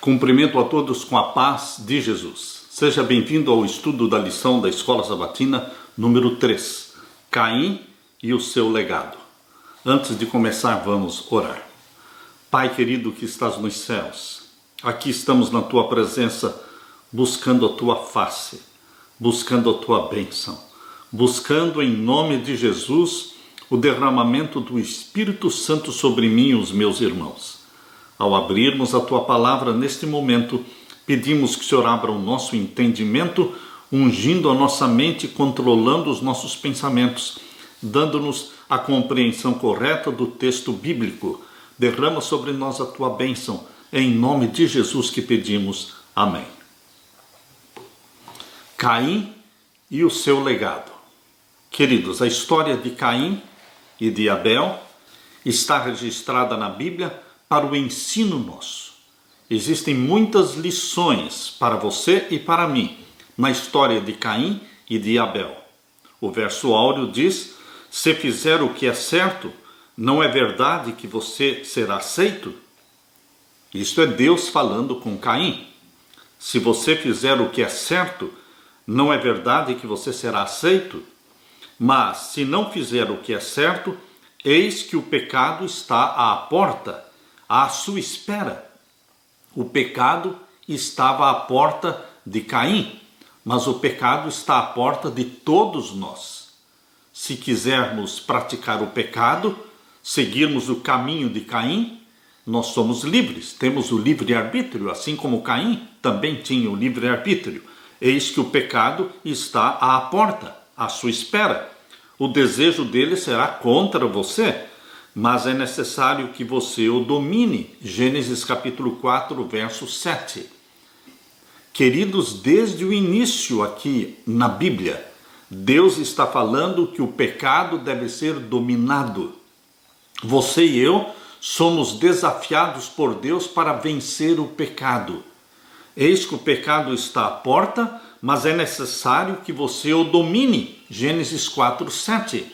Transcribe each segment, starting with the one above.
Cumprimento a todos com a paz de Jesus. Seja bem-vindo ao estudo da lição da Escola Sabatina número 3, Caim e o seu legado. Antes de começar, vamos orar. Pai querido que estás nos céus, aqui estamos na tua presença, buscando a tua face, buscando a tua bênção, buscando em nome de Jesus o derramamento do Espírito Santo sobre mim e os meus irmãos. Ao abrirmos a tua palavra neste momento, pedimos que o Senhor abra o nosso entendimento, ungindo a nossa mente, controlando os nossos pensamentos, dando-nos a compreensão correta do texto bíblico. Derrama sobre nós a tua bênção, em nome de Jesus que pedimos. Amém. Caim e o seu legado. Queridos, a história de Caim e de Abel está registrada na Bíblia para o ensino nosso. Existem muitas lições para você e para mim na história de Caim e de Abel. O verso áureo diz: se fizer o que é certo, não é verdade que você será aceito? Isto é Deus falando com Caim. Se você fizer o que é certo, não é verdade que você será aceito? Mas se não fizer o que é certo, eis que o pecado está à porta, à sua espera. O pecado estava à porta de Caim, mas o pecado está à porta de todos nós. Se quisermos praticar o pecado, seguirmos o caminho de Caim, nós somos livres, temos o livre-arbítrio, assim como Caim também tinha o livre-arbítrio. Eis que o pecado está à porta, à sua espera. O desejo dele será contra você, mas é necessário que você o domine. Gênesis capítulo 4, verso 7. Queridos, desde o início aqui na Bíblia, Deus está falando que o pecado deve ser dominado. Você e eu somos desafiados por Deus para vencer o pecado. Eis que o pecado está à porta, mas é necessário que você o domine. Gênesis 4, 7.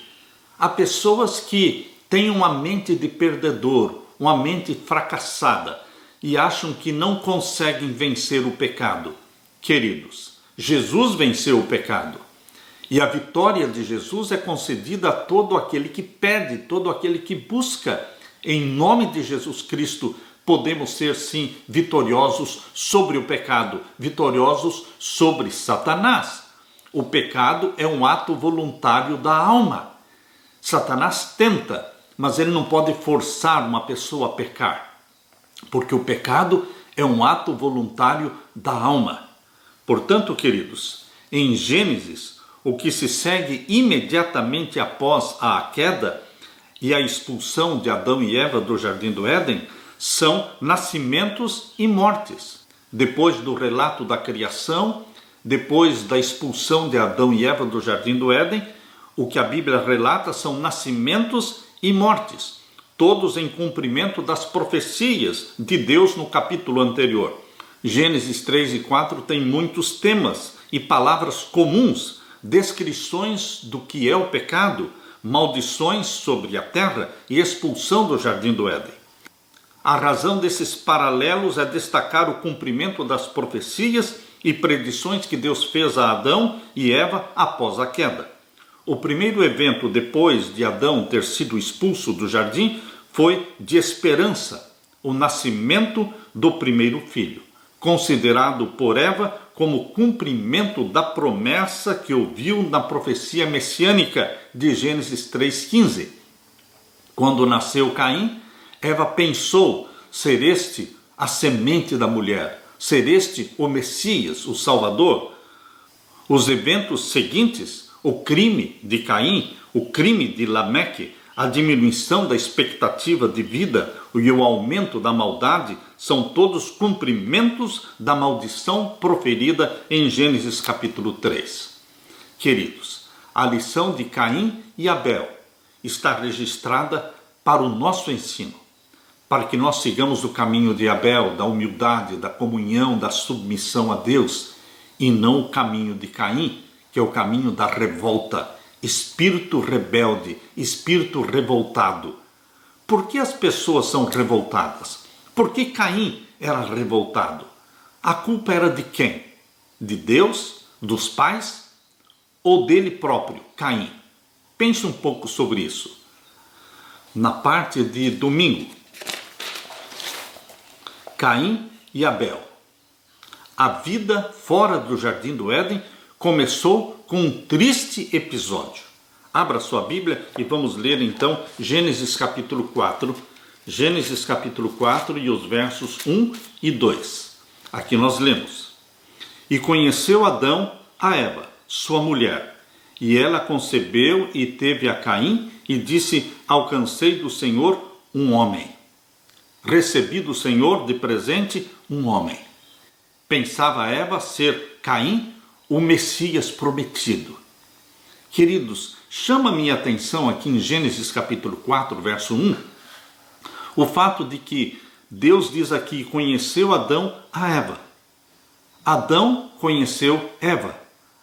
Há pessoas que têm uma mente de perdedor, uma mente fracassada e acham que não conseguem vencer o pecado. Queridos, Jesus venceu o pecado. E a vitória de Jesus é concedida a todo aquele que pede, todo aquele que busca. Em nome de Jesus Cristo, podemos ser sim vitoriosos sobre o pecado, vitoriosos sobre Satanás. O pecado é um ato voluntário da alma. Satanás tenta, mas ele não pode forçar uma pessoa a pecar, porque o pecado é um ato voluntário da alma. Portanto, queridos, em Gênesis, o que se segue imediatamente após a queda e a expulsão de Adão e Eva do Jardim do Éden são nascimentos e mortes. Depois do relato da criação, depois da expulsão de Adão e Eva do Jardim do Éden, o que a Bíblia relata são nascimentos e mortes, todos em cumprimento das profecias de Deus no capítulo anterior. Gênesis 3 e 4 tem muitos temas e palavras comuns, descrições do que é o pecado, maldições sobre a terra e expulsão do Jardim do Éden. A razão desses paralelos é destacar o cumprimento das profecias e predições que Deus fez a Adão e Eva após a queda. O primeiro evento depois de Adão ter sido expulso do jardim foi de esperança, o nascimento do primeiro filho, considerado por Eva como cumprimento da promessa que ouviu na profecia messiânica de Gênesis 3,15. Quando nasceu Caim, Eva pensou ser este a semente da mulher, ser este o Messias, o Salvador. Os eventos seguintes, o crime de Caim, o crime de Lameque, a diminuição da expectativa de vida e o aumento da maldade são todos cumprimentos da maldição proferida em Gênesis capítulo 3. Queridos, a lição de Caim e Abel está registrada para o nosso ensino, para que nós sigamos o caminho de Abel, da humildade, da comunhão, da submissão a Deus, e não o caminho de Caim, que é o caminho da revolta, espírito rebelde, espírito revoltado. Por que as pessoas são revoltadas? Por que Caim era revoltado. A culpa era de quem? De Deus? Dos pais? Ou dele próprio, Caim? Pense um pouco sobre isso. Na parte de domingo, Caim e Abel. A vida fora do Jardim do Éden começou com um triste episódio. Abra sua Bíblia e vamos ler então Gênesis capítulo 4. Gênesis capítulo 4 e os versos 1 e 2. Aqui nós lemos: E conheceu Adão a Eva, sua mulher, e ela concebeu e teve a Caim, e disse: Alcancei do Senhor um homem. Recebi do Senhor de presente um homem. Pensava Eva ser Caim, o Messias prometido. Queridos, chama minha atenção aqui em Gênesis capítulo 4, verso 1, o fato de que Deus diz aqui: conheceu Adão a Eva. Adão conheceu Eva.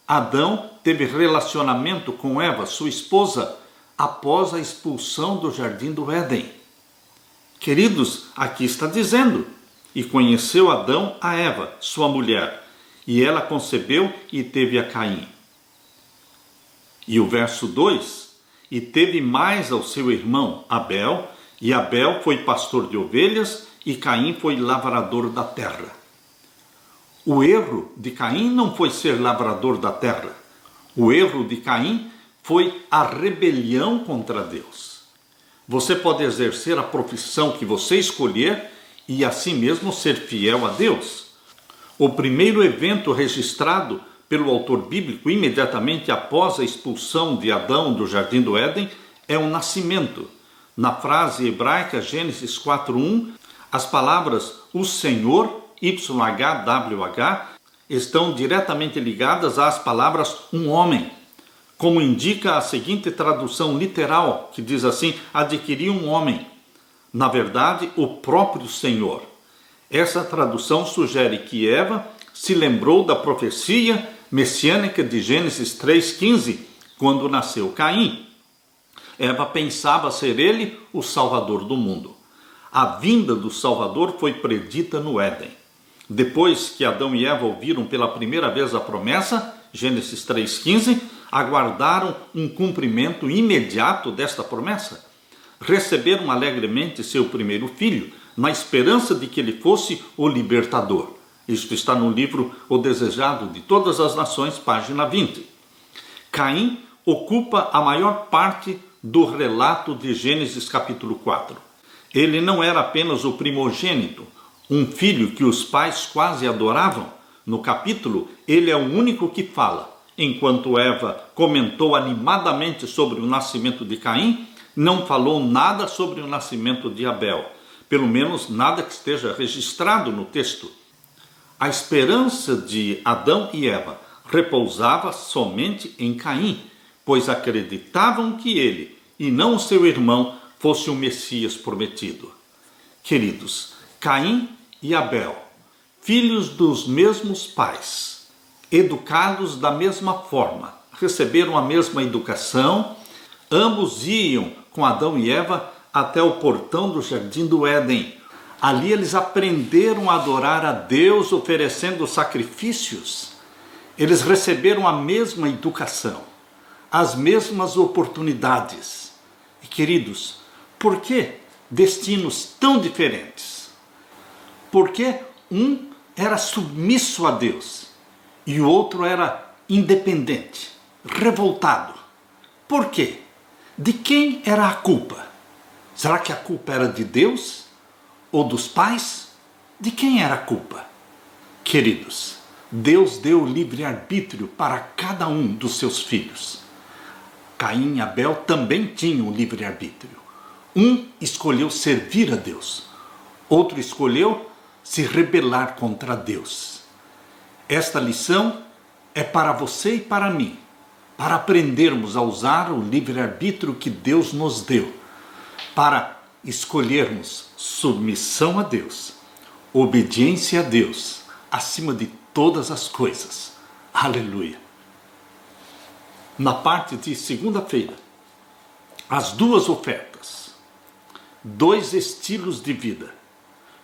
Adão teve relacionamento com Eva, sua esposa, após a expulsão do Jardim do Éden. Queridos, aqui está dizendo: e conheceu Adão a Eva, sua mulher, e ela concebeu e teve a Caim. E o verso 2: e teve mais ao seu irmão Abel, e Abel foi pastor de ovelhas, e Caim foi lavrador da terra. O erro de Caim não foi ser lavrador da terra. O erro de Caim foi a rebelião contra Deus. Você pode exercer a profissão que você escolher e assim mesmo ser fiel a Deus. O primeiro evento registrado pelo autor bíblico imediatamente após a expulsão de Adão do Jardim do Éden é o nascimento. Na frase hebraica Gênesis 4:1, as palavras o Senhor, YHWH, estão diretamente ligadas às palavras um homem, como indica a seguinte tradução literal, que diz assim: adquiriu um homem. Na verdade, o próprio Senhor. Essa tradução sugere que Eva se lembrou da profecia messiânica de Gênesis 3:15, quando nasceu Caim. Eva pensava ser ele o Salvador do mundo. A vinda do Salvador foi predita no Éden. Depois que Adão e Eva ouviram pela primeira vez a promessa, Gênesis 3:15, aguardaram um cumprimento imediato desta promessa. Receberam alegremente seu primeiro filho, na esperança de que ele fosse o libertador. Isto está no livro O Desejado de Todas as Nações, página 20. Caim ocupa a maior parte do relato de Gênesis capítulo 4. Ele não era apenas o primogênito, um filho que os pais quase adoravam. No capítulo, ele é o único que fala. Enquanto Eva comentou animadamente sobre o nascimento de Caim, não falou nada sobre o nascimento de Abel. Pelo menos nada que esteja registrado no texto. A esperança de Adão e Eva repousava somente em Caim, pois acreditavam que ele, e não o seu irmão, fosse o Messias prometido. Queridos, Caim e Abel, filhos dos mesmos pais, educados da mesma forma, receberam a mesma educação, ambos iam com Adão e Eva até o portão do Jardim do Éden. Ali eles aprenderam a adorar a Deus oferecendo sacrifícios. Eles receberam a mesma educação, as mesmas oportunidades. E queridos, por que destinos tão diferentes? Porque um era submisso a Deus e o outro era independente, revoltado. Por quê? De quem era a culpa? Será que a culpa era de Deus? Ou dos pais? De quem era a culpa? Queridos, Deus deu livre-arbítrio para cada um dos seus filhos. Caim e Abel também tinham livre-arbítrio. Um escolheu servir a Deus, outro escolheu se rebelar contra Deus. Esta lição é para você e para mim, para aprendermos a usar o livre-arbítrio que Deus nos deu, para escolhermos submissão a Deus, obediência a Deus, acima de todas as coisas. Aleluia! Na parte de segunda-feira, as duas ofertas, dois estilos de vida,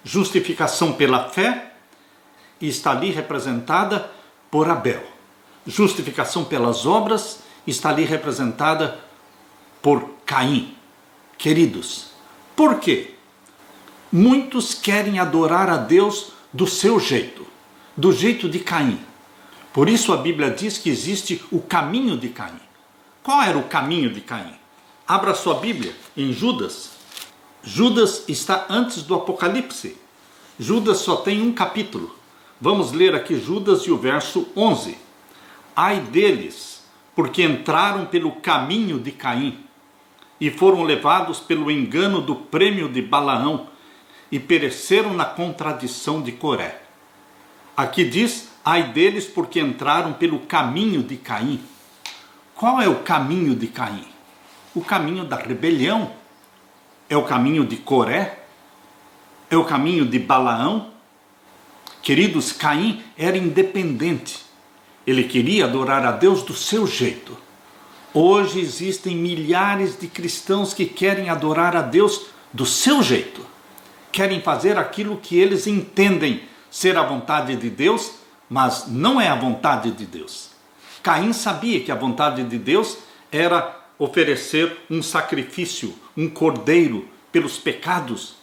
Justificação pela fé está ali representada por Abel. Justificação pelas obras está ali representada por Caim. Queridos, por quê? Muitos querem adorar a Deus do seu jeito, do jeito de Caim. Por isso a Bíblia diz que existe o caminho de Caim. Qual era o caminho de Caim? Abra sua Bíblia em Judas. Judas está antes do Apocalipse. Judas só tem um capítulo. Vamos ler aqui Judas e o verso 11. Ai deles, porque entraram pelo caminho de Caim e foram levados pelo engano do prêmio de Balaão e pereceram na contradição de Coré. Aqui diz, ai deles porque entraram pelo caminho de Caim. Qual é o caminho de Caim? O caminho da rebelião. É o caminho de Coré? É o caminho de Balaão? Queridos, Caim era independente. Ele queria adorar a Deus do seu jeito. Hoje existem milhares de cristãos que querem adorar a Deus do seu jeito. Querem fazer aquilo que eles entendem ser a vontade de Deus, mas não é a vontade de Deus. Caim sabia que a vontade de Deus era oferecer um sacrifício, um cordeiro pelos pecados,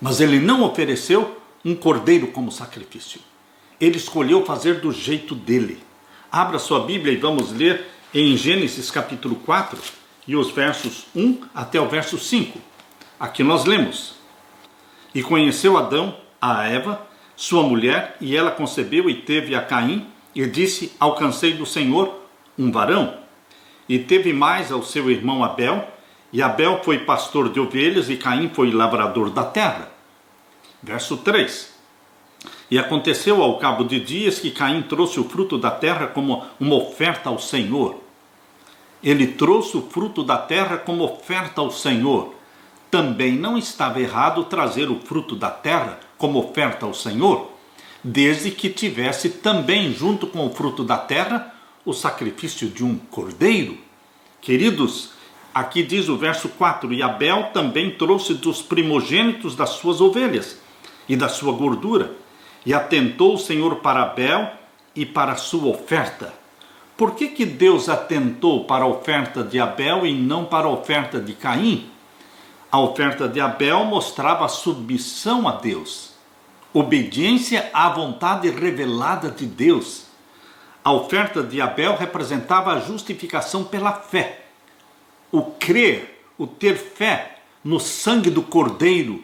mas ele não ofereceu um cordeiro como sacrifício. Ele escolheu fazer do jeito dele. Abra sua Bíblia e vamos ler em Gênesis capítulo 4 e os versos 1 até o verso 5. Aqui nós lemos: E conheceu Adão a Eva, sua mulher, e ela concebeu e teve a Caim, e disse, alcancei do Senhor um varão. E teve mais ao seu irmão Abel, e Abel foi pastor de ovelhas, e Caim foi lavrador da terra. Verso 3. E aconteceu ao cabo de dias que Caim trouxe o fruto da terra como uma oferta ao Senhor. Ele trouxe o fruto da terra como oferta ao Senhor. Também não estava errado trazer o fruto da terra como oferta ao Senhor, desde que tivesse também junto com o fruto da terra o sacrifício de um cordeiro. Queridos, aqui diz o verso 4, e Abel também trouxe dos primogênitos das suas ovelhas e da sua gordura, e atentou o Senhor para Abel e para a sua oferta. Por que Deus atentou para a oferta de Abel e não para a oferta de Caim? A oferta de Abel mostrava submissão a Deus, obediência à vontade revelada de Deus. A oferta de Abel representava a justificação pela fé, o crer, o ter fé no sangue do Cordeiro,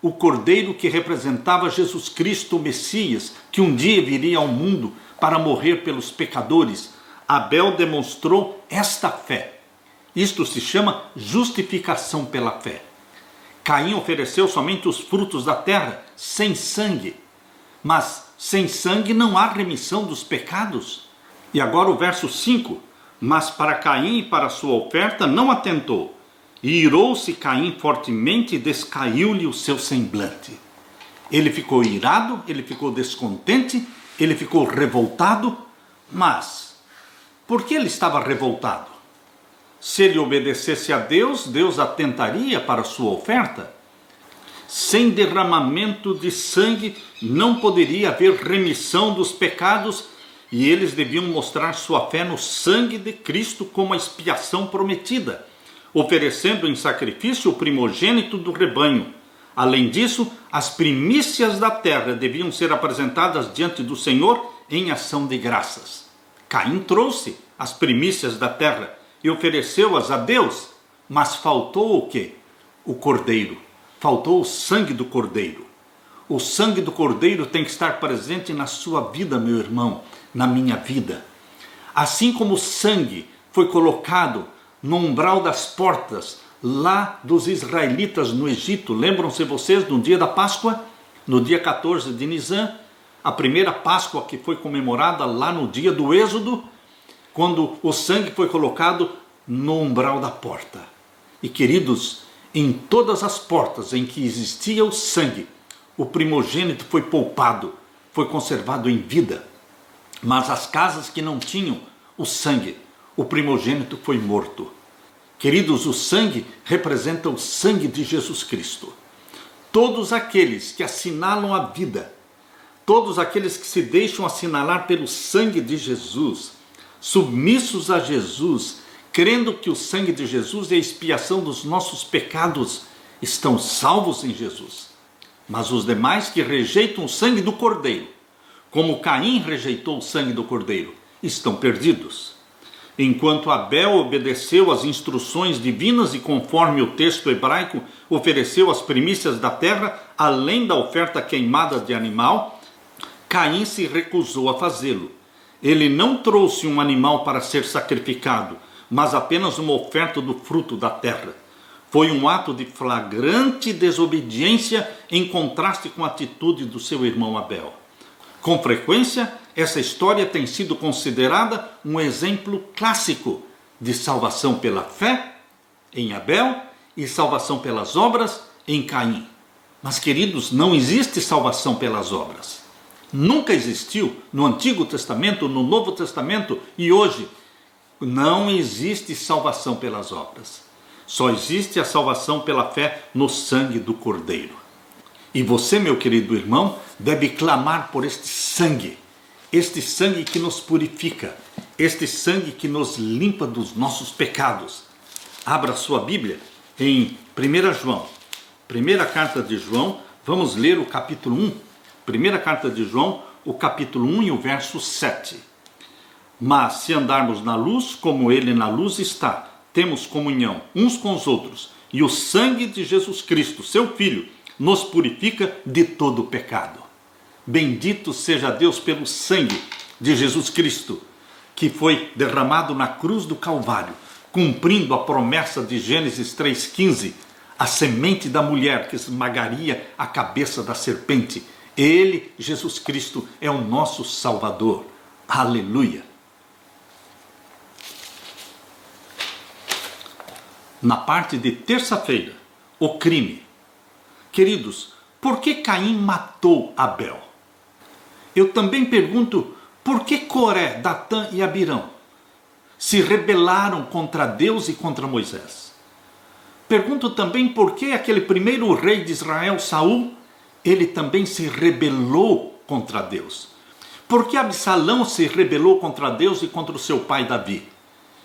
o Cordeiro que representava Jesus Cristo, o Messias, que um dia viria ao mundo para morrer pelos pecadores. Abel demonstrou esta fé. Isto se chama justificação pela fé. Caim ofereceu somente os frutos da terra, sem sangue. Mas sem sangue não há remissão dos pecados. E agora o verso 5. Mas para Caim e para sua oferta não atentou. E irou-se Caim fortemente e descaiu-lhe o seu semblante. Ele ficou irado, ele ficou descontente, ele ficou revoltado. Mas por que ele estava revoltado? Se ele obedecesse a Deus, Deus atentaria para a sua oferta. Sem derramamento de sangue não poderia haver remissão dos pecados, e eles deviam mostrar sua fé no sangue de Cristo como a expiação prometida, oferecendo em sacrifício o primogênito do rebanho. Além disso, as primícias da terra deviam ser apresentadas diante do Senhor em ação de graças. Caim trouxe as primícias da terra e ofereceu-as a Deus, mas faltou o quê? O cordeiro. Faltou o sangue do cordeiro. O sangue do cordeiro tem que estar presente na sua vida, meu irmão, na minha vida. Assim como o sangue foi colocado no umbral das portas lá dos israelitas no Egito. Lembram-se vocês no dia da Páscoa? No dia 14 de Nisan, a primeira Páscoa que foi comemorada lá no dia do Êxodo, quando o sangue foi colocado no umbral da porta. E queridos, em todas as portas em que existia o sangue, o primogênito foi poupado, foi conservado em vida. Mas as casas que não tinham o sangue, o primogênito foi morto. Queridos, o sangue representa o sangue de Jesus Cristo. todos aqueles que assinalam a vida, todos aqueles que se deixam assinalar pelo sangue de Jesus, submissos a Jesus, crendo que o sangue de Jesus é a expiação dos nossos pecados, estão salvos em Jesus. Mas os demais que rejeitam o sangue do Cordeiro, como Caim rejeitou o sangue do Cordeiro, estão perdidos. Enquanto Abel obedeceu às instruções divinas e, conforme o texto hebraico, ofereceu as primícias da terra, além da oferta queimada de animal, Caim se recusou a fazê-lo. Ele não trouxe um animal para ser sacrificado, mas apenas uma oferta do fruto da terra. Foi um ato de flagrante desobediência em contraste com a atitude do seu irmão Abel. Com frequência, essa história tem sido considerada um exemplo clássico de salvação pela fé em Abel e salvação pelas obras em Caim. Mas, queridos, não existe salvação pelas obras. Nunca existiu no Antigo Testamento, no Novo Testamento e hoje. Não existe salvação pelas obras. Só existe a salvação pela fé no sangue do Cordeiro. E você, meu querido irmão, deve clamar por este sangue que nos purifica, este sangue que nos limpa dos nossos pecados. Abra sua Bíblia em 1 João, primeira carta de João, vamos ler o capítulo 1. Primeira carta de João, o capítulo 1 e o verso 7. Mas se andarmos na luz, como ele na luz está, temos comunhão uns com os outros, e o sangue de Jesus Cristo, seu Filho, nos purifica de todo o pecado. Bendito seja Deus pelo sangue de Jesus Cristo, que foi derramado na cruz do Calvário, cumprindo a promessa de Gênesis 3,15, a semente da mulher que esmagaria a cabeça da serpente. Ele, Jesus Cristo, é o nosso Salvador. Aleluia! Na parte de terça-feira, o crime. Queridos, por que Caim matou Abel? Eu também pergunto, por que Coré, Datã e Abirão se rebelaram contra Deus e contra Moisés? Pergunto também por que aquele primeiro rei de Israel, Saul, ele também se rebelou contra Deus. Por que Absalão se rebelou contra Deus e contra o seu pai Davi?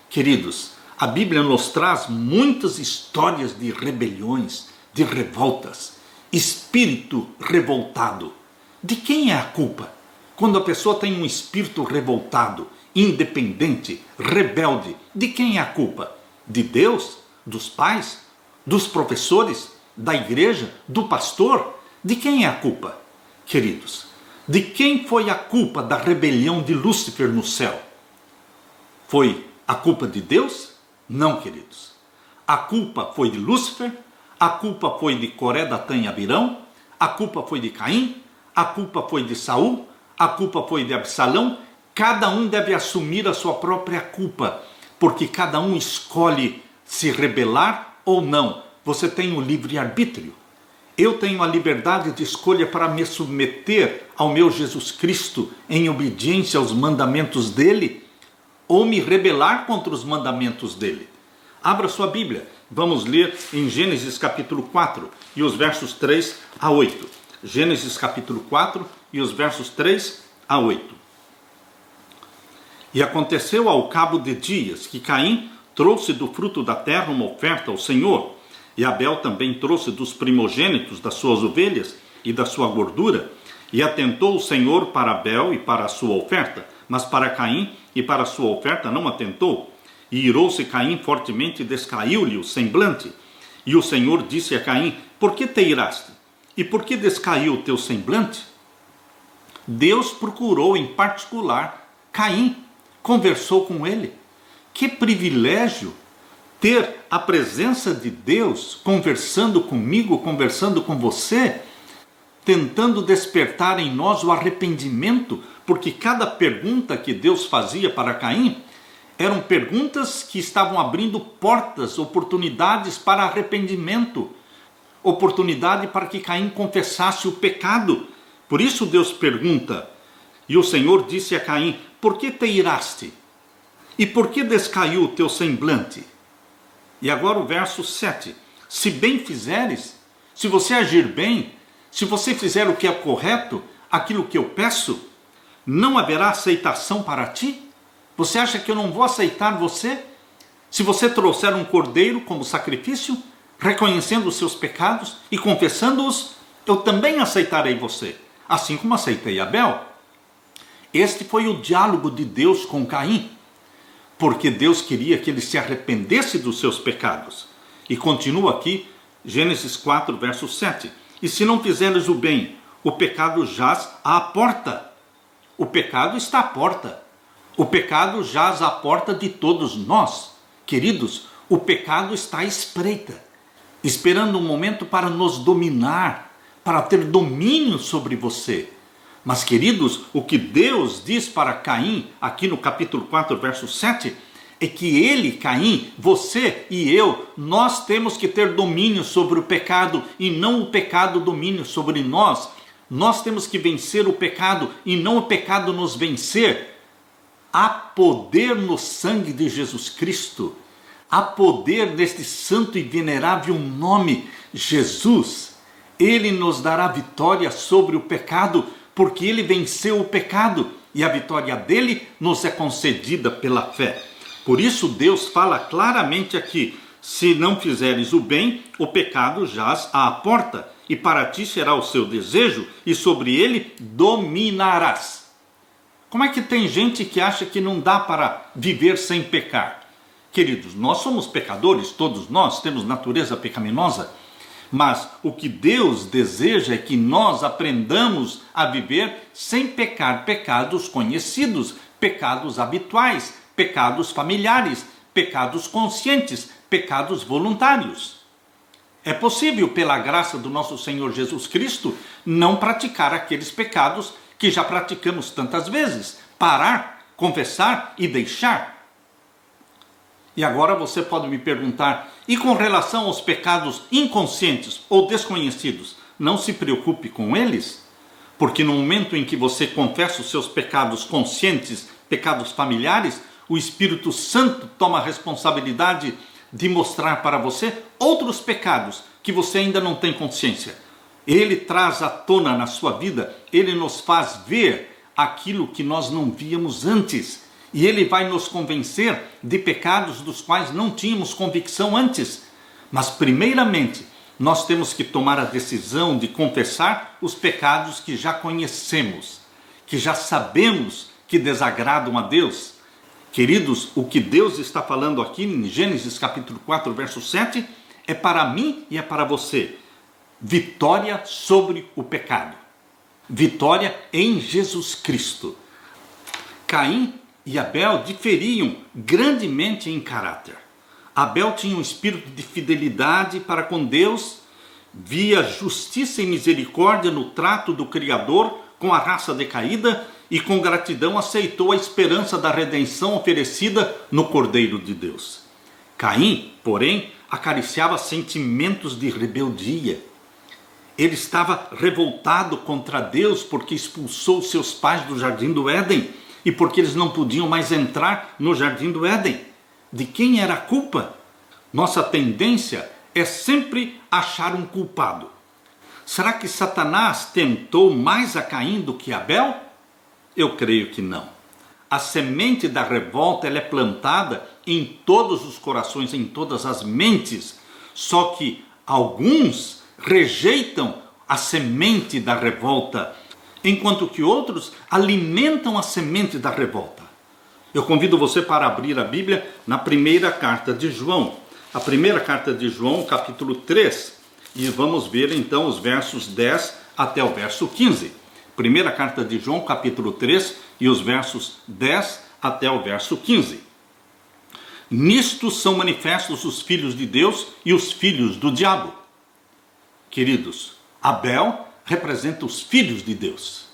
Queridos, a Bíblia nos traz muitas histórias de rebeliões, de revoltas, espírito revoltado. De quem é a culpa? Quando a pessoa tem um espírito revoltado, independente, rebelde, de quem é a culpa? De Deus? Dos pais? Dos professores? Da igreja? Do pastor? De quem é a culpa? Queridos, de quem foi a culpa da rebelião de Lúcifer no céu? Foi a culpa de Deus? Não, queridos. A culpa foi de Lúcifer, a culpa foi de Coré, Datã e Abirão, a culpa foi de Caim, a culpa foi de Saul, a culpa foi de Absalão. Cada um deve assumir a sua própria culpa, porque cada um escolhe se rebelar ou não. Você tem o livre-arbítrio. Eu tenho a liberdade de escolha para me submeter ao meu Jesus Cristo em obediência aos mandamentos dele, ou me rebelar contra os mandamentos dele. Abra sua Bíblia, vamos ler em Gênesis capítulo 4 e os versos 3 a 8. Gênesis capítulo 4 e os versos 3 a 8. E aconteceu ao cabo de dias que Caim trouxe do fruto da terra uma oferta ao Senhor, e Abel também trouxe dos primogênitos das suas ovelhas e da sua gordura, e atentou o Senhor para Abel e para a sua oferta, mas para Caim e para a sua oferta não atentou. E irou-se Caim fortemente e descaiu-lhe o semblante. E o Senhor disse a Caim: por que te iraste? E por que descaiu o teu semblante? Deus procurou em particular Caim, conversou com ele. Que privilégio ter a presença de Deus conversando comigo, conversando com você, tentando despertar em nós o arrependimento, porque cada pergunta que Deus fazia para Caim eram perguntas que estavam abrindo portas, oportunidades para arrependimento, oportunidade para que Caim confessasse o pecado. Por isso Deus pergunta, e o Senhor disse a Caim: por que te iraste? E por que descaiu o teu semblante? E agora o verso 7. Se bem fizeres, se você agir bem, se você fizer o que é correto, aquilo que eu peço, não haverá aceitação para ti? Você acha que eu não vou aceitar você? Se você trouxer um cordeiro como sacrifício, reconhecendo os seus pecados e confessando-os, eu também aceitarei você, assim como aceitei Abel. Este foi o diálogo de Deus com Caim, porque Deus queria que ele se arrependesse dos seus pecados. E continua aqui, Gênesis 4, verso 7. E se não fizeres o bem, o pecado jaz à porta. O pecado está à porta. O pecado jaz à porta de todos nós. Queridos, o pecado está à espreita, esperando um momento para nos dominar, para ter domínio sobre você. Mas, queridos, o que Deus diz para Caim, aqui no capítulo 4, verso 7, é que ele, Caim, você e eu, nós temos que ter domínio sobre o pecado e não o pecado domínio sobre nós. Nós temos que vencer o pecado e não o pecado nos vencer. Há poder no sangue de Jesus Cristo. Há poder neste santo e venerável nome, Jesus. Ele nos dará vitória sobre o pecado, porque ele venceu o pecado e a vitória dele nos é concedida pela fé. Por isso Deus fala claramente aqui: se não fizeres o bem, o pecado jaz à porta, e para ti será o seu desejo, e sobre ele dominarás. Como é que tem gente que acha que não dá para viver sem pecar? Queridos, nós somos pecadores, todos nós temos natureza pecaminosa, mas o que Deus deseja é que nós aprendamos a viver sem pecar pecados conhecidos, pecados habituais, pecados familiares, pecados conscientes, pecados voluntários. É possível, pela graça do nosso Senhor Jesus Cristo, não praticar aqueles pecados que já praticamos tantas vezes, parar, confessar e deixar. E agora você pode me perguntar, e com relação aos pecados inconscientes ou desconhecidos, não se preocupe com eles? Porque no momento em que você confessa os seus pecados conscientes, pecados familiares, o Espírito Santo toma a responsabilidade de mostrar para você outros pecados que você ainda não tem consciência. Ele traz à tona na sua vida, ele nos faz ver aquilo que nós não víamos antes. E ele vai nos convencer de pecados dos quais não tínhamos convicção antes. Mas primeiramente, nós temos que tomar a decisão de confessar os pecados que já conhecemos, que já sabemos que desagradam a Deus. Queridos, o que Deus está falando aqui em Gênesis capítulo 4, verso 7, é para mim e é para você. Vitória sobre o pecado. Vitória em Jesus Cristo. Caim e Abel diferiam grandemente em caráter. Abel tinha um espírito de fidelidade para com Deus, via justiça e misericórdia no trato do Criador com a raça decaída e com gratidão aceitou a esperança da redenção oferecida no Cordeiro de Deus. Caim, porém, acariciava sentimentos de rebeldia. Ele estava revoltado contra Deus porque expulsou seus pais do jardim do Éden e porque eles não podiam mais entrar no jardim do Éden. De quem era a culpa? Nossa tendência é sempre achar um culpado. Será que Satanás tentou mais a Caim do que a Abel? Eu creio que não. A semente da revolta ela é plantada em todos os corações, em todas as mentes. Só que alguns rejeitam a semente da revolta, enquanto que outros alimentam a semente da revolta. Eu convido você para abrir a Bíblia na primeira carta de João. A primeira carta de João, capítulo 3. E vamos ver então os versos 10 até o verso 15. Primeira carta de João, capítulo 3, e os versos 10 até o verso 15. Nisto são manifestos os filhos de Deus e os filhos do diabo. Queridos, Abel representa os filhos de Deus.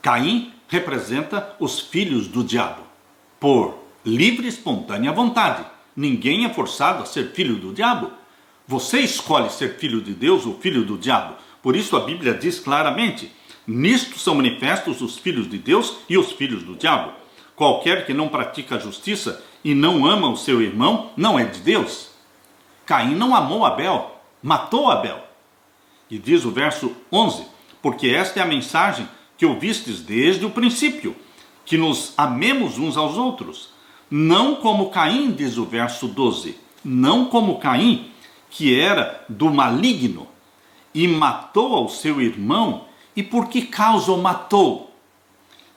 Caim representa os filhos do diabo. Por livre e espontânea vontade. Ninguém é forçado a ser filho do diabo. Você escolhe ser filho de Deus ou filho do diabo. Por isso a Bíblia diz claramente: nisto são manifestos os filhos de Deus e os filhos do diabo. Qualquer que não pratica a justiça e não ama o seu irmão, não é de Deus. Caim não amou Abel, matou Abel. E diz o verso 11: porque esta é a mensagem que ouvistes desde o princípio, que nos amemos uns aos outros. Não como Caim, diz o verso 12, não como Caim, que era do maligno, e matou ao seu irmão. E por que causa o matou?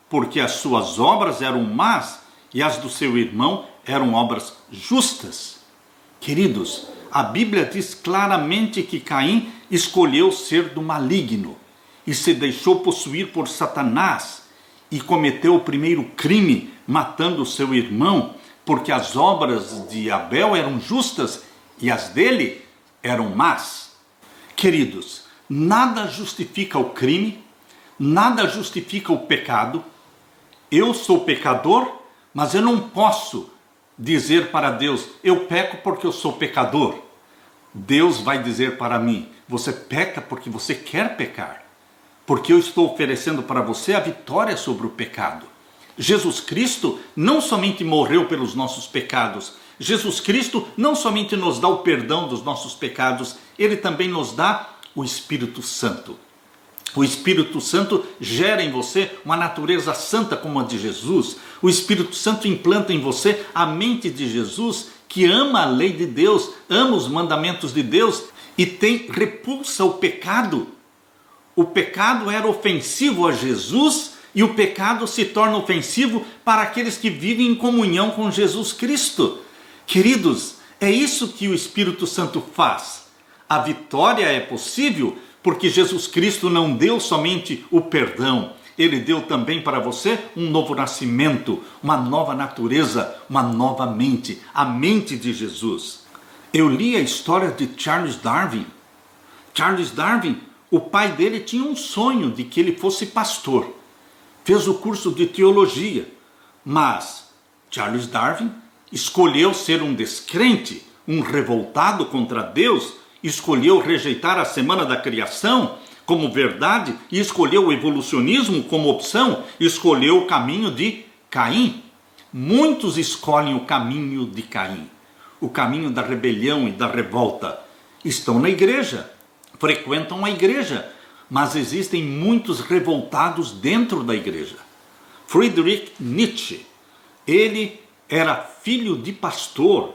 Porque as suas obras eram más, e as do seu irmão eram obras justas. Queridos, a Bíblia diz claramente que Caim escolheu ser do maligno, e se deixou possuir por Satanás, e cometeu o primeiro crime, matando o seu irmão, porque as obras de Abel eram justas, e as dele eram más. Queridos, nada justifica o crime, nada justifica o pecado. Eu sou pecador, mas eu não posso dizer para Deus, eu peco porque eu sou pecador. Deus vai dizer para mim, você peca porque você quer pecar, porque eu estou oferecendo para você a vitória sobre o pecado. Jesus Cristo não somente morreu pelos nossos pecados, Jesus Cristo não somente nos dá o perdão dos nossos pecados, Ele também nos dá o Espírito Santo. O Espírito Santo gera em você uma natureza santa como a de Jesus. O Espírito Santo implanta em você a mente de Jesus, que ama a lei de Deus, ama os mandamentos de Deus e repulsa o pecado. O pecado era ofensivo a Jesus e o pecado se torna ofensivo para aqueles que vivem em comunhão com Jesus Cristo. Queridos, é isso que o Espírito Santo faz. A vitória é possível porque Jesus Cristo não deu somente o perdão, Ele deu também para você um novo nascimento, uma nova natureza, uma nova mente, a mente de Jesus. Eu li a história de Charles Darwin. Charles Darwin, o pai dele tinha um sonho de que ele fosse pastor. Fez o curso de teologia, mas Charles Darwin escolheu ser um descrente, um revoltado contra Deus, escolheu rejeitar a semana da criação como verdade e escolheu o evolucionismo como opção, escolheu o caminho de Caim. Muitos escolhem o caminho de Caim, o caminho da rebelião e da revolta. Estão na igreja, frequentam a igreja, mas existem muitos revoltados dentro da igreja. Friedrich Nietzsche, ele era filho de pastor.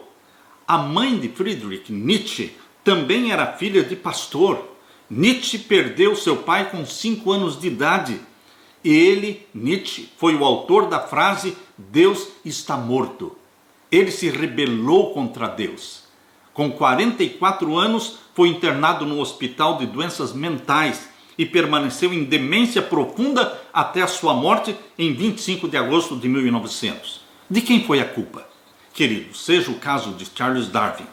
A mãe de Friedrich Nietzsche também era filha de pastor. Nietzsche perdeu seu pai com 5 anos de idade. E Nietzsche, foi o autor da frase Deus está morto. Ele se rebelou contra Deus. Com 44 anos, foi internado no hospital de doenças mentais e permaneceu em demência profunda até a sua morte em 25 de agosto de 1900. De quem foi a culpa? Querido, seja o caso de Charles Darwin,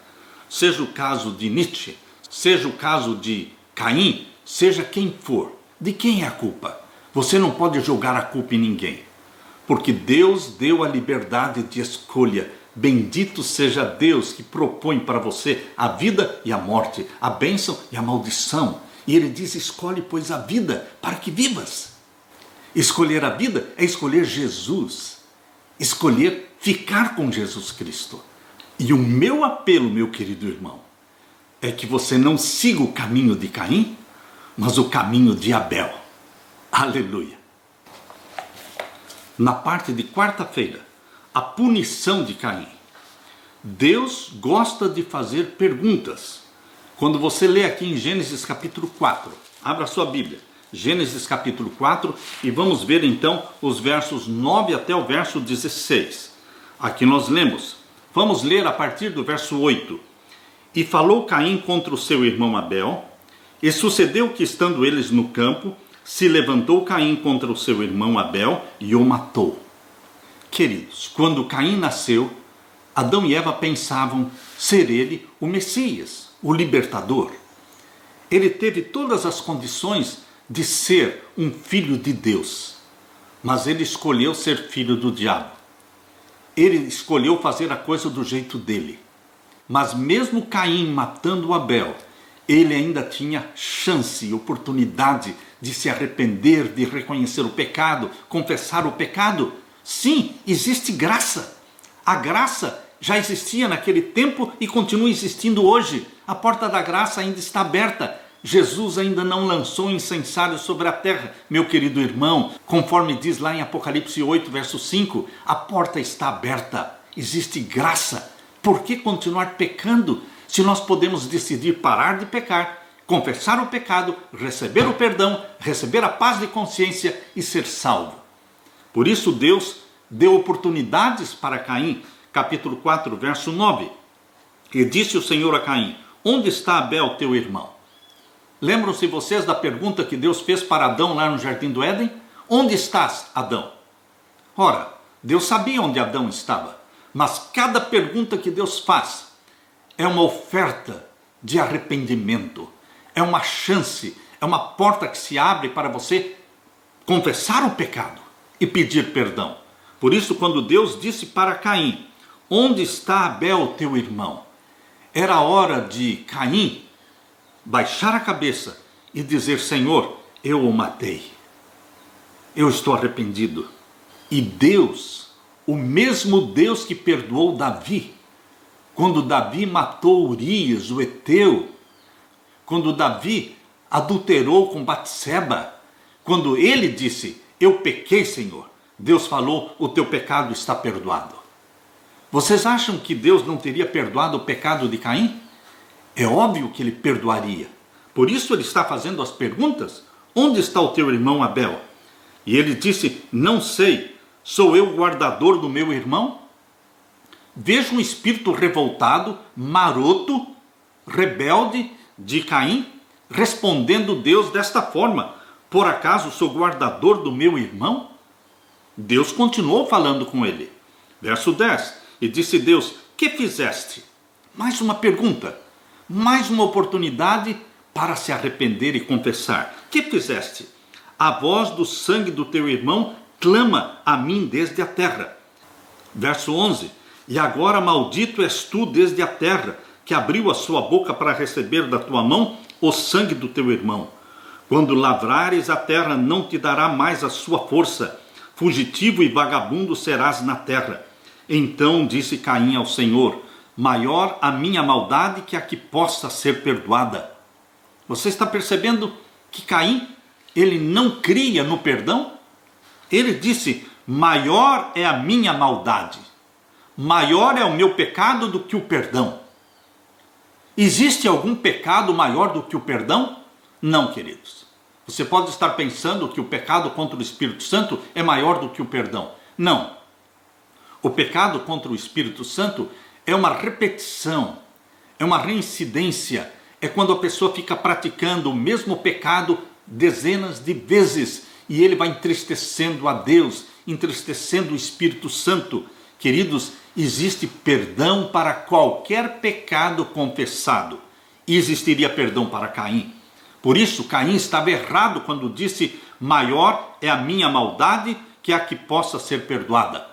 seja o caso de Nietzsche, seja o caso de Caim, seja quem for, de quem é a culpa? Você não pode jogar a culpa em ninguém, porque Deus deu a liberdade de escolha. Bendito seja Deus que propõe para você a vida e a morte, a bênção e a maldição. E Ele diz, escolhe pois a vida para que vivas. Escolher a vida é escolher Jesus, escolher ficar com Jesus Cristo. E o meu apelo, meu querido irmão, é que você não siga o caminho de Caim, mas o caminho de Abel. Aleluia! Na parte de quarta-feira, a punição de Caim. Deus gosta de fazer perguntas. Quando você lê aqui em Gênesis capítulo 4, abra sua Bíblia, Gênesis capítulo 4, e vamos ver então os versos 9 até o verso 16. Aqui nós lemos. Vamos ler a partir do verso 8. E falou Caim contra o seu irmão Abel, e sucedeu que, estando eles no campo, se levantou Caim contra o seu irmão Abel e o matou. Queridos, quando Caim nasceu, Adão e Eva pensavam ser ele o Messias, o libertador. Ele teve todas as condições de ser um filho de Deus, mas ele escolheu ser filho do diabo. Ele escolheu fazer a coisa do jeito dele. Mas mesmo Caim matando Abel, ele ainda tinha chance e oportunidade de se arrepender, de reconhecer o pecado, confessar o pecado. Sim, existe graça. A graça já existia naquele tempo e continua existindo hoje. A porta da graça ainda está aberta. Jesus ainda não lançou incensário sobre a terra. Meu querido irmão, conforme diz lá em Apocalipse 8, verso 5, a porta está aberta, existe graça. Por que continuar pecando se nós podemos decidir parar de pecar, confessar o pecado, receber o perdão, receber a paz de consciência e ser salvo? Por isso Deus deu oportunidades para Caim, capítulo 4, verso 9. E disse o Senhor a Caim: onde está Abel, teu irmão? Lembram-se vocês da pergunta que Deus fez para Adão lá no Jardim do Éden? Onde estás, Adão? Ora, Deus sabia onde Adão estava, mas cada pergunta que Deus faz é uma oferta de arrependimento, é uma chance, é uma porta que se abre para você confessar o pecado e pedir perdão. Por isso, quando Deus disse para Caim: onde está Abel, teu irmão? Era hora de Caim baixar a cabeça e dizer: Senhor, eu o matei, eu estou arrependido. E Deus, o mesmo Deus que perdoou Davi, quando Davi matou Urias, o Eteu, quando Davi adulterou com Batseba, quando ele disse: eu pequei, Senhor, Deus falou: o teu pecado está perdoado. Vocês acham que Deus não teria perdoado o pecado de Caim? É óbvio que ele perdoaria. Por isso ele está fazendo as perguntas: onde está o teu irmão Abel? E ele disse: não sei, sou eu o guardador do meu irmão? Veja um espírito revoltado, maroto, rebelde de Caim, respondendo Deus desta forma: por acaso sou guardador do meu irmão? Deus continuou falando com ele. Verso 10, e disse Deus: que fizeste? Mais uma pergunta, mais uma oportunidade para se arrepender e confessar. Que fizeste? A voz do sangue do teu irmão clama a mim desde a terra. Verso 11, e agora maldito és tu desde a terra, que abriu a sua boca para receber da tua mão o sangue do teu irmão. Quando lavrares a terra, não te dará mais a sua força, fugitivo e vagabundo serás na terra. Então disse Caim ao Senhor: maior a minha maldade que a que possa ser perdoada. Você está percebendo que Caim, ele não cria no perdão? Ele disse: maior é a minha maldade, maior é o meu pecado do que o perdão. Existe algum pecado maior do que o perdão? Não, queridos. Você pode estar pensando que o pecado contra o Espírito Santo é maior do que o perdão. Não. O pecado contra o Espírito Santo é uma repetição, é uma reincidência, é quando a pessoa fica praticando o mesmo pecado dezenas de vezes e ele vai entristecendo a Deus, entristecendo o Espírito Santo. Queridos, existe perdão para qualquer pecado confessado e existiria perdão para Caim. Por isso, Caim estava errado quando disse: maior é a minha maldade que a que possa ser perdoada.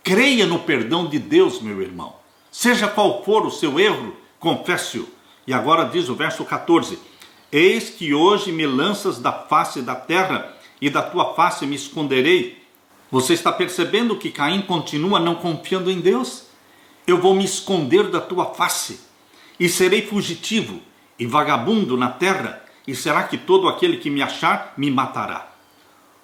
Creia no perdão de Deus, meu irmão. Seja qual for o seu erro, confesse-o. E agora diz o verso 14: eis que hoje me lanças da face da terra, e da tua face me esconderei. Você está percebendo que Caim continua não confiando em Deus? Eu vou me esconder da tua face, e serei fugitivo e vagabundo na terra, e será que todo aquele que me achar me matará?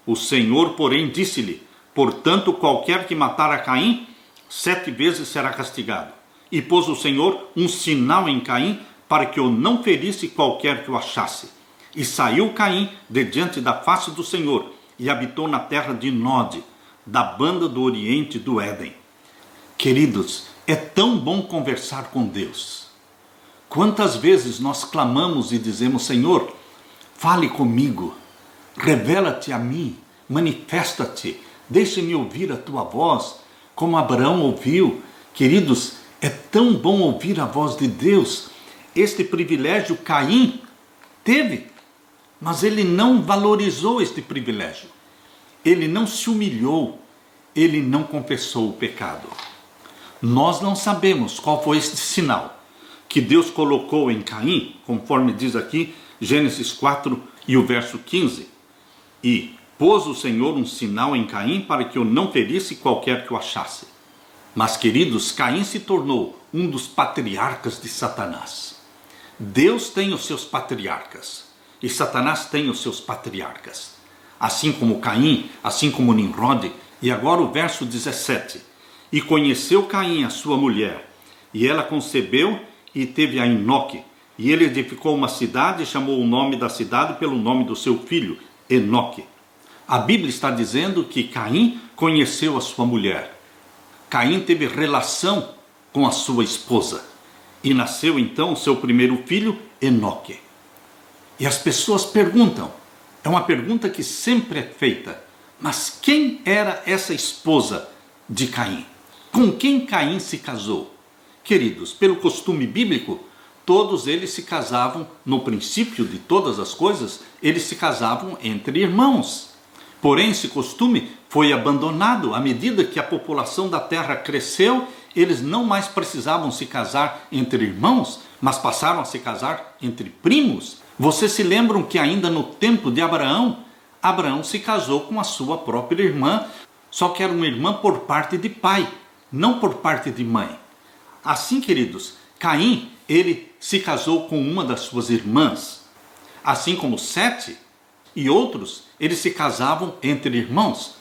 O Senhor, porém, disse-lhe: portanto, qualquer que matar a Caim, 7 vezes será castigado. E pôs o Senhor um sinal em Caim, para que o não ferisse qualquer que o achasse. E saiu Caim de diante da face do Senhor, e habitou na terra de Nod, da banda do oriente do Éden. Queridos, é tão bom conversar com Deus. Quantas vezes nós clamamos e dizemos: Senhor, fale comigo, revela-te a mim, manifesta-te, deixe-me ouvir a tua voz, como Abraão ouviu. Queridos, é tão bom ouvir a voz de Deus. Este privilégio Caim teve, mas ele não valorizou este privilégio. Ele não se humilhou, ele não confessou o pecado. Nós não sabemos qual foi este sinal que Deus colocou em Caim, conforme diz aqui Gênesis 4 e o verso 15. E pôs o Senhor um sinal em Caim para que o não ferisse qualquer que o achasse. Mas, queridos, Caim se tornou um dos patriarcas de Satanás. Deus tem os seus patriarcas e Satanás tem os seus patriarcas. Assim como Caim, assim como Nimrod. E agora o verso 17. E conheceu Caim a sua mulher, e ela concebeu e teve a Enoque. E ele edificou uma cidade e chamou o nome da cidade pelo nome do seu filho, Enoque. A Bíblia está dizendo que Caim conheceu a sua mulher. Caim teve relação com a sua esposa. E nasceu então o seu primeiro filho, Enoque. E as pessoas perguntam, é uma pergunta que sempre é feita, mas quem era essa esposa de Caim? Com quem Caim se casou? Queridos, pelo costume bíblico, todos eles se casavam, no princípio de todas as coisas, eles se casavam entre irmãos. Porém, esse costume foi abandonado à medida que a população da terra cresceu. Eles não mais precisavam se casar entre irmãos, mas passaram a se casar entre primos. Vocês se lembram que ainda no tempo de Abraão, Abraão se casou com a sua própria irmã, só que era uma irmã por parte de pai, não por parte de mãe. Assim, queridos, Caim, ele se casou com uma das suas irmãs. Assim como Sete e outros, eles se casavam entre irmãos.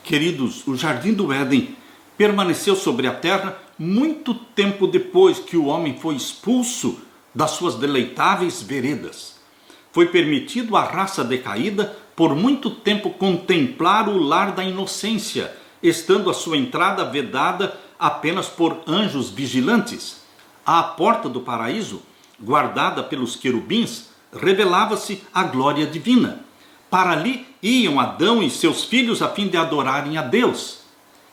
Queridos, o jardim do Éden permaneceu sobre a terra muito tempo depois que o homem foi expulso das suas deleitáveis veredas. Foi permitido à raça decaída por muito tempo contemplar o lar da inocência, estando a sua entrada vedada apenas por anjos vigilantes. À porta do paraíso, guardada pelos querubins, revelava-se a glória divina. Para ali iam Adão e seus filhos a fim de adorarem a Deus.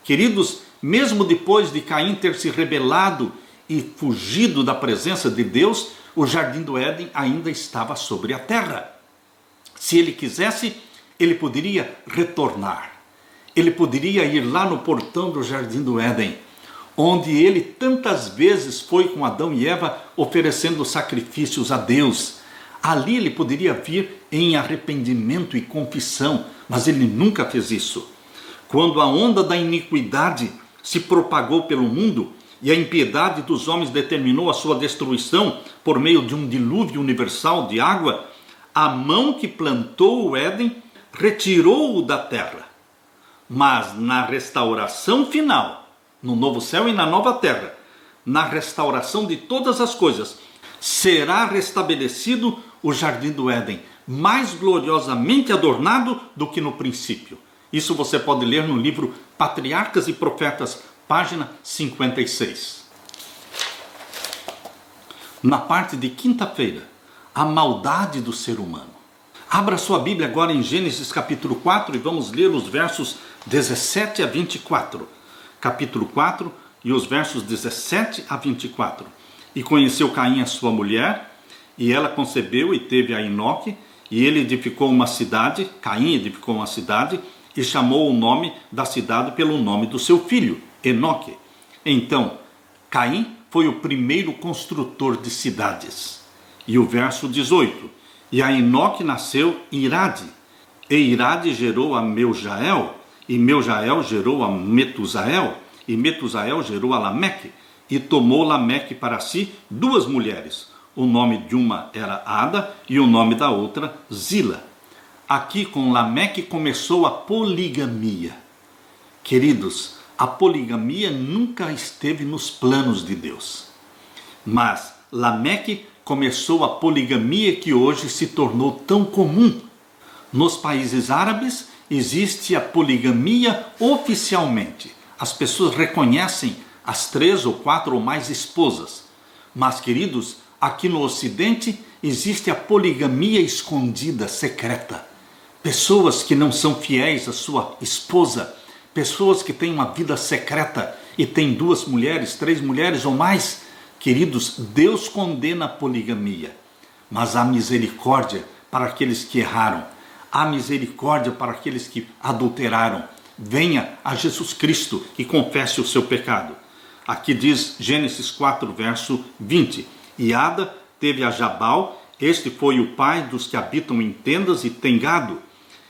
Queridos, mesmo depois de Caim ter se rebelado e fugido da presença de Deus, o jardim do Éden ainda estava sobre a terra. Se ele quisesse, ele poderia retornar. Ele poderia ir lá no portão do jardim do Éden, onde ele tantas vezes foi com Adão e Eva oferecendo sacrifícios a Deus. Ali ele poderia vir em arrependimento e confissão, mas ele nunca fez isso. Quando a onda da iniquidade se propagou pelo mundo e a impiedade dos homens determinou a sua destruição por meio de um dilúvio universal de água, a mão que plantou o Éden retirou-o da terra. Mas na restauração final, no novo céu e na nova terra, na restauração de todas as coisas, será restabelecido o jardim do Éden, mais gloriosamente adornado do que no princípio. Isso você pode ler no livro Patriarcas e Profetas, página 56. Na parte de quinta-feira, a maldade do ser humano. Abra sua Bíblia agora em Gênesis capítulo 4 e vamos ler os versos 17 a 24. Capítulo 4 e os versos 17 a 24. E conheceu Caim a sua mulher, e ela concebeu e teve a Enoque, e ele edificou uma cidade, Caim edificou uma cidade, e chamou o nome da cidade pelo nome do seu filho, Enoque. Então, Caim foi o primeiro construtor de cidades. E o verso 18. E a Enoque nasceu Irade, e Irade gerou a Meujael, e Meujael gerou a Metusael, e Metusael gerou a Lameque, e tomou Lameque para si duas mulheres. O nome de uma era Ada, e o nome da outra Zila. Aqui com Lameque começou a poligamia. Queridos, a poligamia nunca esteve nos planos de Deus. Mas Lameque começou a poligamia que hoje se tornou tão comum. Nos países árabes existe a poligamia oficialmente. As pessoas reconhecem as 3 ou 4 ou mais esposas. Mas, queridos, aqui no Ocidente existe a poligamia escondida, secreta. Pessoas que não são fiéis à sua esposa, pessoas que têm uma vida secreta e têm 2 mulheres, 3 mulheres ou mais. Queridos, Deus condena a poligamia, mas há misericórdia para aqueles que erraram, há misericórdia para aqueles que adulteraram. Venha a Jesus Cristo e confesse o seu pecado. Aqui diz Gênesis 4, verso 20. E Ada teve a Jabal, este foi o pai dos que habitam em tendas e têm gado.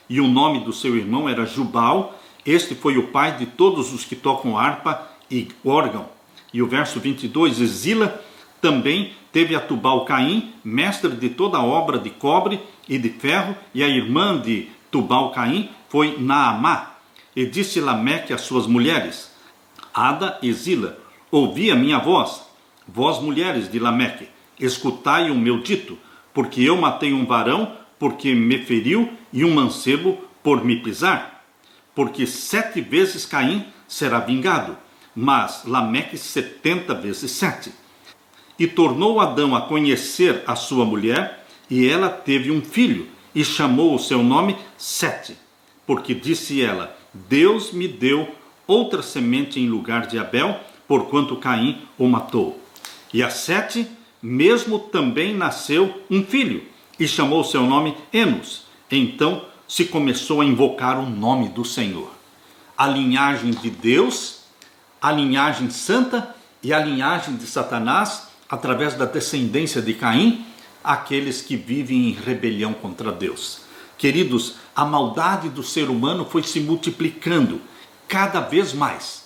E o nome do seu irmão era Jubal, este foi o pai de todos os que tocam harpa e órgão. E o verso 22, Zila Também teve a Tubal-Caim, mestre de toda a obra de cobre e de ferro, e a irmã de Tubal-Caim foi Naamá. E disse Lameque às suas mulheres, Ada e Zila, ouvi a minha voz, vós mulheres de Lameque, escutai o meu dito, porque eu matei um varão, porque me feriu, e um mancebo por me pisar. Porque 7 vezes Caim será vingado, mas Lameque 70 vezes 7. E tornou Adão a conhecer a sua mulher, e ela teve um filho, e chamou o seu nome Sete, porque disse ela, Deus me deu outra semente em lugar de Abel, porquanto Caim o matou. E a Sete mesmo também nasceu um filho, e chamou o seu nome Enos. Então se começou a invocar o nome do Senhor. A linhagem de Deus, a linhagem santa e a linhagem de Satanás, através da descendência de Caim, aqueles que vivem em rebelião contra Deus. Queridos, a maldade do ser humano foi se multiplicando cada vez mais,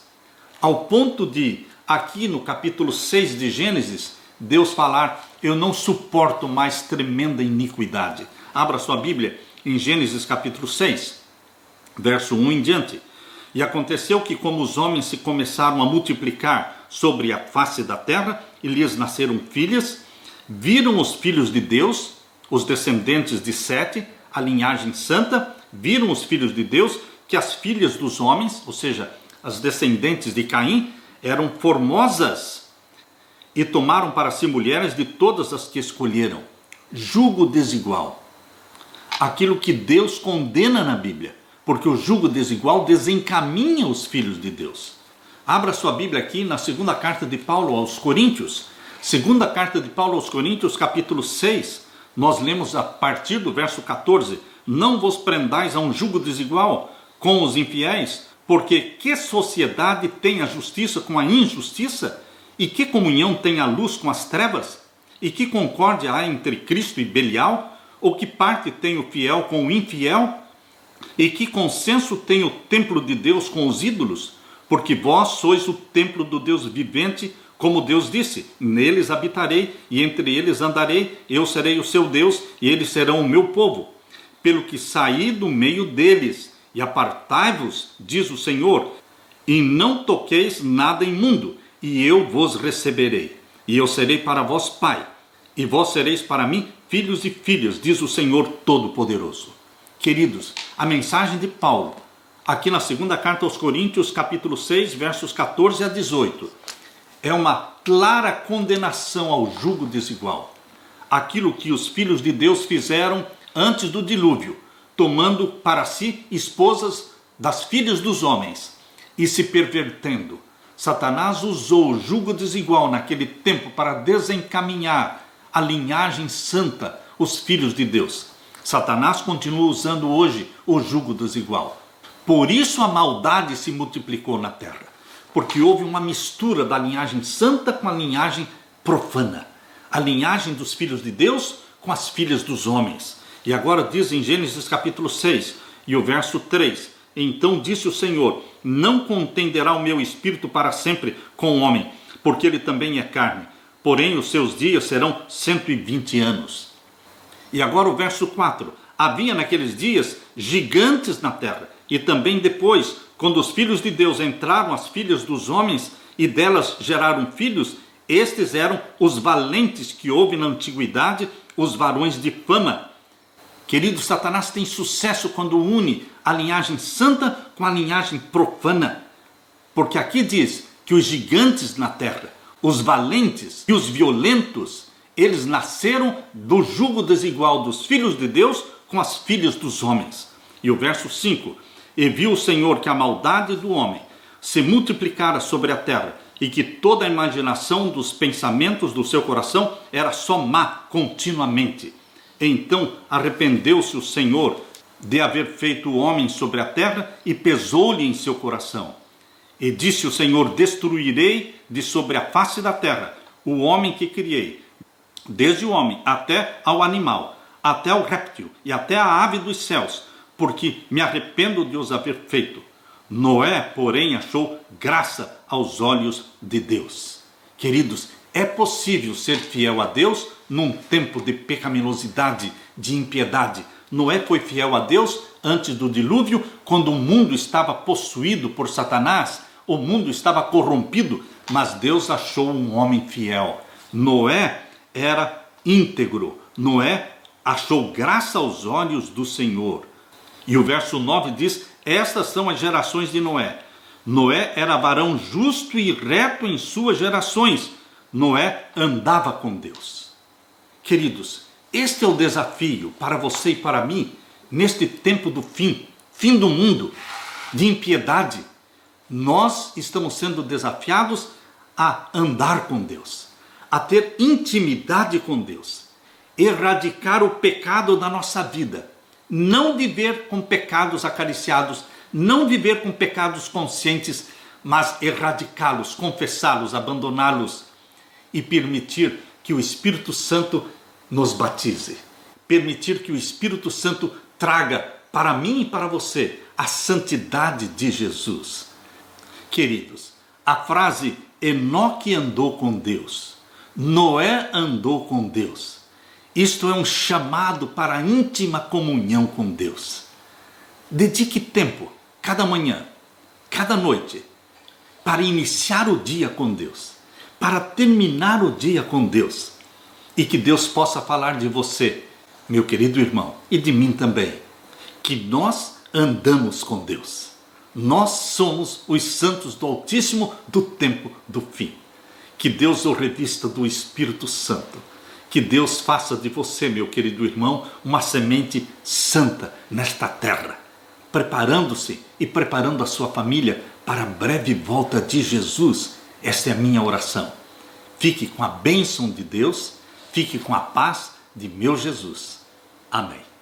ao ponto de, aqui no capítulo 6 de Gênesis, Deus falar, eu não suporto mais tremenda iniquidade. Abra sua Bíblia em Gênesis capítulo 6, verso 1 em diante. E aconteceu que, como os homens se começaram a multiplicar sobre a face da terra, e lhes nasceram filhas, viram os filhos de Deus, os descendentes de Sete, a linhagem santa, viram os filhos de Deus, que as filhas dos homens, ou seja, as descendentes de Caim, eram formosas, e tomaram para si mulheres de todas as que escolheram. Jugo desigual. Aquilo que Deus condena na Bíblia, porque o jugo desigual desencaminha os filhos de Deus. Abra sua Bíblia aqui na segunda carta de Paulo aos Coríntios. Segunda carta de Paulo aos Coríntios, capítulo 6. Nós lemos a partir do verso 14. Não vos prendais a um jugo desigual com os infiéis, porque que sociedade tem a justiça com a injustiça? E que comunhão tem a luz com as trevas? E que concórdia há entre Cristo e Belial? Ou que parte tem o fiel com o infiel? E que consenso tem o templo de Deus com os ídolos? Porque vós sois o templo do Deus vivente, como Deus disse, neles habitarei e entre eles andarei, eu serei o seu Deus e eles serão o meu povo. Pelo que saí do meio deles e apartai-vos, diz o Senhor, e não toqueis nada imundo, e eu vos receberei, e eu serei para vós pai, e vós sereis para mim filhos e filhas, diz o Senhor Todo-Poderoso. Queridos, a mensagem de Paulo, aqui na segunda carta aos Coríntios, capítulo 6, versos 14 a 18, é uma clara condenação ao jugo desigual. Aquilo que os filhos de Deus fizeram antes do dilúvio, tomando para si esposas das filhas dos homens e se pervertendo. Satanás usou o jugo desigual naquele tempo para desencaminhar a linhagem santa, os filhos de Deus. Satanás continua usando hoje o jugo desigual. Por isso a maldade se multiplicou na terra, porque houve uma mistura da linhagem santa com a linhagem profana, a linhagem dos filhos de Deus com as filhas dos homens. E agora diz em Gênesis capítulo 6 e o verso 3, então disse o Senhor, não contenderá o meu espírito para sempre com o homem, porque ele também é carne, porém os seus dias serão 120 anos. E agora o verso 4, havia naqueles dias gigantes na terra, e também depois, quando os filhos de Deus entraram as filhas dos homens, e delas geraram filhos, estes eram os valentes que houve na antiguidade, os varões de fama. Querido, Satanás tem sucesso quando une a linhagem santa com a linhagem profana. Porque aqui diz que os gigantes na terra, os valentes e os violentos, eles nasceram do jugo desigual dos filhos de Deus com as filhas dos homens. E o verso 5, e viu o Senhor que a maldade do homem se multiplicara sobre a terra, e que toda a imaginação dos pensamentos do seu coração era só má continuamente. Então arrependeu-se o Senhor de haver feito o homem sobre a terra e pesou-lhe em seu coração. E disse o Senhor, destruirei de sobre a face da terra o homem que criei, desde o homem até ao animal, até ao réptil e até a ave dos céus, porque me arrependo de os haver feito. Noé, porém, achou graça aos olhos de Deus. Queridos, É possível ser fiel a Deus num tempo de pecaminosidade, de impiedade. Noé foi fiel a Deus antes do dilúvio, quando o mundo estava possuído por Satanás, o mundo estava corrompido, mas Deus achou um homem fiel. Noé era íntegro, Noé achou graça aos olhos do Senhor. E o verso 9 diz: estas são as gerações de Noé. Noé era varão justo e reto em suas gerações. Noé andava com Deus. Queridos, este é o desafio para você e para mim, neste tempo do fim do mundo, de impiedade. Nós estamos sendo desafiados a andar com Deus, a ter intimidade com Deus, erradicar o pecado da nossa vida, não viver com pecados acariciados, não viver com pecados conscientes, mas erradicá-los, confessá-los, abandoná-los e permitir que o Espírito Santo nos batize, permitir que o Espírito Santo traga para mim e para você a santidade de Jesus. Queridos, a frase Enoque andou com Deus, Noé andou com Deus, isto é um chamado para a íntima comunhão com Deus. Dedique tempo, cada manhã, cada noite, para iniciar o dia com Deus, para terminar o dia com Deus, e que Deus possa falar de você, meu querido irmão, e de mim também, que nós andamos com Deus. Nós somos os santos do Altíssimo do tempo do fim. Que Deus o revista do Espírito Santo. Que Deus faça de você, meu querido irmão, uma semente santa nesta terra, preparando-se e preparando a sua família para a breve volta de Jesus. Esta é a minha oração. Fique com a bênção de Deus, fique com a paz de meu Jesus. Amém.